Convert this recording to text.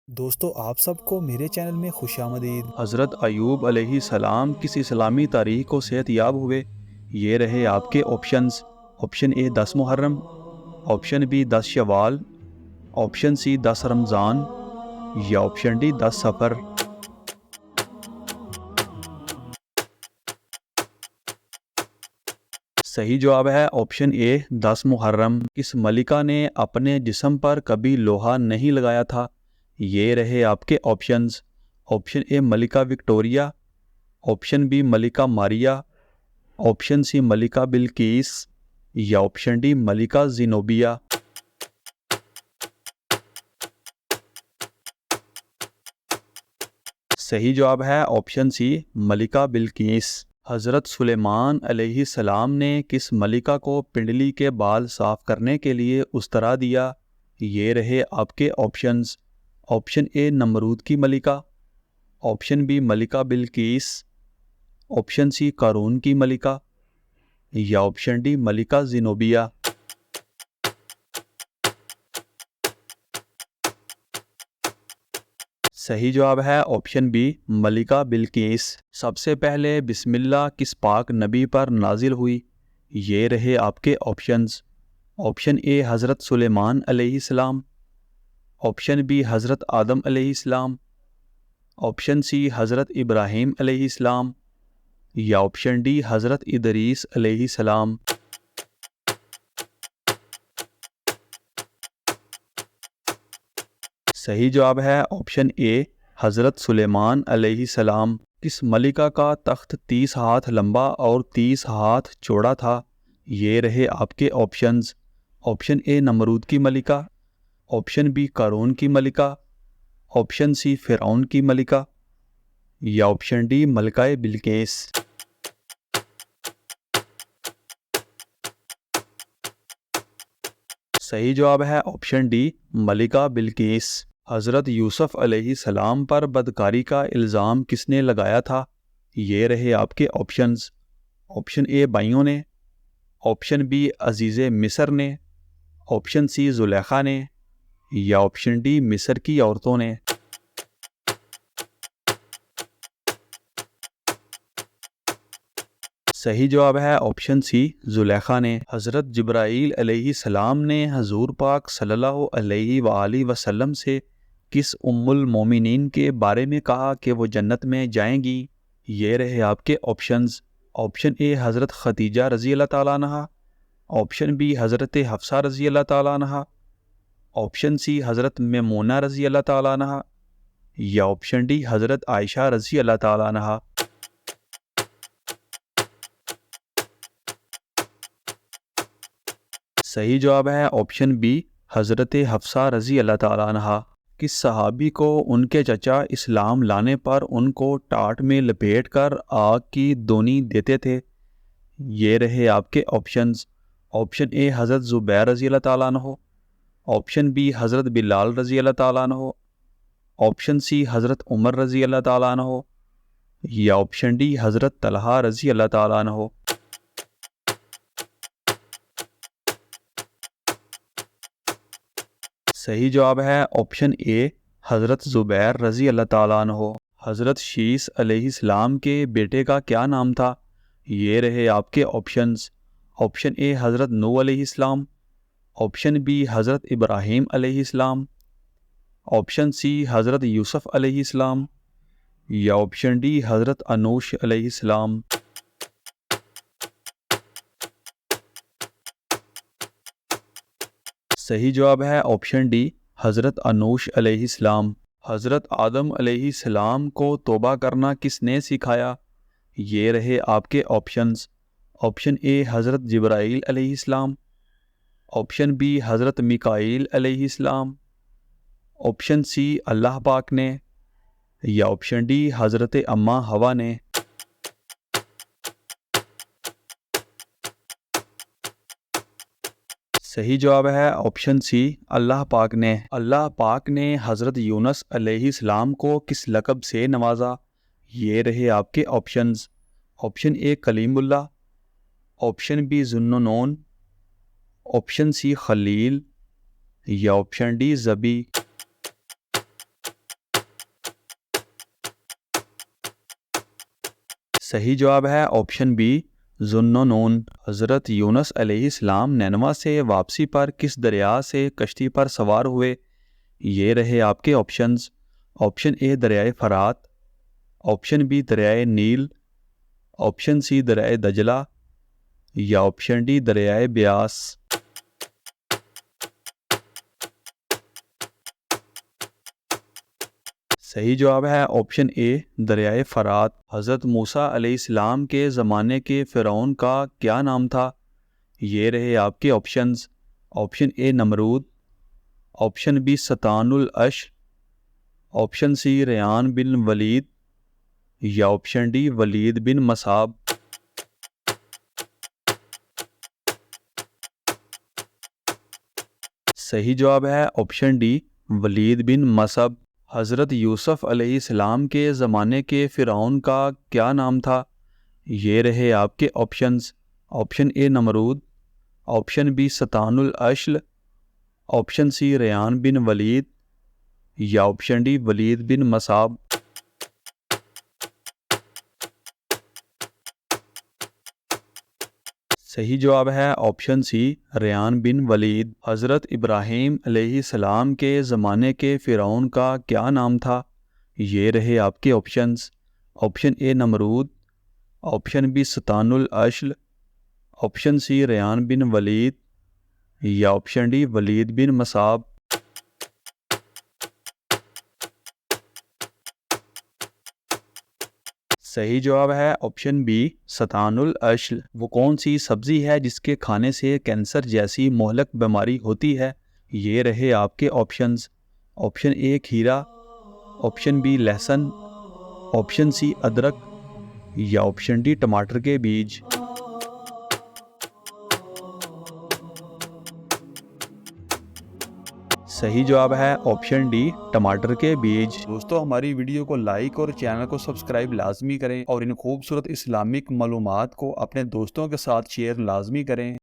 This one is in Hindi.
दोस्तों आप सबको मेरे चैनल में खुशामदीद। हज़रत अयूब अलैहिस्सलाम किस इस्लामी तारीख को सेहतयाब हुए? ये रहे आपके options. Option A 10 Muharram, option B 10 Shawwal, option C 10 Ramzan या ऑप्शन डी 10 सफ़र। सही जवाब है ऑप्शन ए 10 मुहर्रम। किस मलिका ने अपने जिस्म पर कभी लोहा नहीं लगाया था? ये रहे आपके ऑप्शंस। ऑप्शन ए मलिका विक्टोरिया, ऑप्शन बी मलिका मारिया, ऑप्शन सी मलिका बिल्किस या ऑप्शन डी मलिका जिनोबिया। सही जवाब है ऑप्शन सी मलिका बिल्किस। हज़रत सुलेमान अलैहिस्सलाम ने किस मलिका को पिंडली के बाल साफ करने के लिए उस्तरा दिया? ये रहे आपके ऑप्शंस। ऑप्शन ए नमरूद की मलिका, ऑप्शन बी मलिका बिल्किस, ऑप्शन सी कारून की मलिका या ऑप्शन डी मलिका जिनोबिया। सही जवाब है ऑप्शन बी मलिका बिल्किस। सबसे पहले बिस्मिल्लाह किस पाक नबी पर नाजिल हुई? ये रहे आपके ऑप्शंस। ऑप्शन ए हज़रत सुलेमान अलैहिस्सलाम, ऑप्शन बी हज़रत आदम अलैहिस्सलाम, ऑप्शन सी हज़रत इब्राहीम अलैहिस्सलाम या ऑप्शन डी हज़रत इदरीस अलैहिस्सलाम। सही जवाब है ऑप्शन ए हज़रत सुलेमान अलैहिस्सलाम। किस मलिका का तख्त 30 हाथ लंबा और 30 हाथ चौड़ा था? ये रहे आपके ऑप्शंस। ऑप्शन ए नमरूद की मलिका, ऑप्शन बी कारून की मलिका, ऑप्शन सी फ़िरौन की मलिका या ऑप्शन डी मलकाए बिल्किस। सही जवाब है ऑप्शन डी मलिका बिल्किस। हज़रत यूसुफ अलैहिस्सलाम पर बदकारी का इल्ज़ाम किसने लगाया था? ये रहे आपके ऑप्शंस। ऑप्शन ए भाइयों ने, ऑप्शन बी अजीज़ मिस्र ने, ऑप्शन सी जुलेखा ने या ऑप्शन डी मिस्र की औरतों ने। सही जवाब है ऑप्शन सी जुलेखा ने। हज़रत जिब्राईल अलैहिस्सलाम ने हजूर पाक सल्लल्लाहु अलैहि वसल्लम से किस उम्मुल मोमिनीन के बारे में कहा कि वो जन्नत में जाएंगी? ये रहे आपके ऑप्शंस। ऑप्शन ए हज़रत खदीजा रज़ी अल्लाह ताला अन्हा, ऑप्शन बी हज़रत हफ्सा रज़ी अल्लाह ताला अन्हा, ऑप्शन सी हज़रत मैमूना रज़ी अल्लाह ताला अन्हा या ऑप्शन डी हज़रत आयशा रज़ी अल्लाह ताला अन्हा। सही जवाब है ऑप्शन बी हज़रत हफ्सा रज़ी अल्लाह ताला अन्हा। किस सहाबी को उनके चचा इस्लाम लाने पर उनको टाट में लपेट कर आग की दोनी देते थे? ये रहे आपके ऑप्शंस। ऑप्शन ए हज़रत ज़ुबैर रज़ी अल्लाह ताला अन्हो, ऑप्शन बी हज़रत बिलाल रज़ी अल्लाह ताला अन्हो, ऑप्शन सी हज़रत उमर रज़ी अल्लाह ताला अन्हो या ऑप्शन डी हज़रत तलहा रज़ी अल्लाह ताला अन्हो। सही जवाब है ऑप्शन ए हज़रत ज़ुबैर रज़ी अल्लाह ताला अन्हो। हज़रत शीस अलैहिस्सलाम के बेटे का क्या नाम था? ये रहे आपके ऑप्शंस। ऑप्शन ए हज़रत नूह अलैहिस्सलाम, ऑप्शन बी हज़रत इब्राहीम अलैहिस्सलाम, ऑप्शन सी हज़रत यूसुफ अलैहिस्सलाम या ऑप्शन डी हज़रत अनूश अलैहिस्सलाम। सही जवाब है ऑप्शन डी हज़रत अनूश अलैहिस्सलाम। हज़रत आदम अलैहिस्सलाम को तौबा करना किसने सिखाया? ये रहे आपके ऑप्शंस। ऑप्शन ए हज़रत जिब्राईल अलैहिस्सलाम, ऑप्शन बी हज़रत मिकाईल अलैहिस्सलाम, ऑप्शन सी अल्लाह पाक ने या ऑप्शन डी हज़रत अम्मा हवा ने। सही जवाब है ऑप्शन सी अल्लाह पाक ने। अल्लाह पाक ने हज़रत यूनुस अलैहिस्सलाम को किस लक़ब से नवाजा? ये रहे आपके options. Option A Kalimullah, option B Junnun, option C Khalil या ऑप्शन डी ज़बी। सही जवाब है ऑप्शन बी ज़ुन्नून। हज़रत यूनुस अलैहिस्सलाम नैनवा से वापसी पर किस दरिया से कश्ती पर सवार हुए? ये रहे आपके ऑप्शंस। ऑप्शन ए दरियाए फ़रात, ऑप्शन बी दरियाए नील, ऑप्शन सी दरियाए दजला या ऑप्शन डी दरियाए ब्यास। सही जवाब है ऑप्शन ए दरियाए फ़रात। हज़रत मूसा अलैहिस्सलाम के ज़माने के फ़िरौन का क्या नाम था? ये रहे आपके options. Option A Namrud, option B सतानुल अश, ऑप्शन सी रेयान बिन वलीद या ऑप्शन डी वलीद बिन मसाब। सही जवाब है ऑप्शन डी वलीद बिन मसब। हज़रत यूसुफ अलैहिस्सलाम के ज़माने के फ़िरौन का क्या नाम था? ये रहे आपके options. Option A Namrud, option B सतानुल अशल, ऑप्शन सी रेयान बिन वलीद या ऑप्शन डी वलीद बिन मसाब। सही जवाब है ऑप्शन सी रेयान बिन वलीद। हज़रत इब्राहीम अलैहिस्सलाम के ज़माने के फ़िरौन का क्या नाम था? ये रहे आपके options. Option A Namrud, option B सतानुल अशल, ऑप्शन सी रेयान बिन वलीद या ऑप्शन डी वलीद बिन मसाब। सही जवाब है ऑप्शन बी सतानुल अशल। वो कौन सी सब्ज़ी है जिसके खाने से कैंसर जैसी मोहलक बीमारी होती है? ये रहे आपके ऑप्शंस। ऑप्शन ए खीरा, ऑप्शन बी लहसुन, ऑप्शन सी अदरक या ऑप्शन डी टमाटर के बीज। सही जवाब है ऑप्शन डी टमाटर के बीज। दोस्तों हमारी वीडियो को लाइक और चैनल को सब्सक्राइब लाजमी करें और इन खूबसूरत इस्लामिक मालूमात को अपने दोस्तों के साथ शेयर लाजमी करें।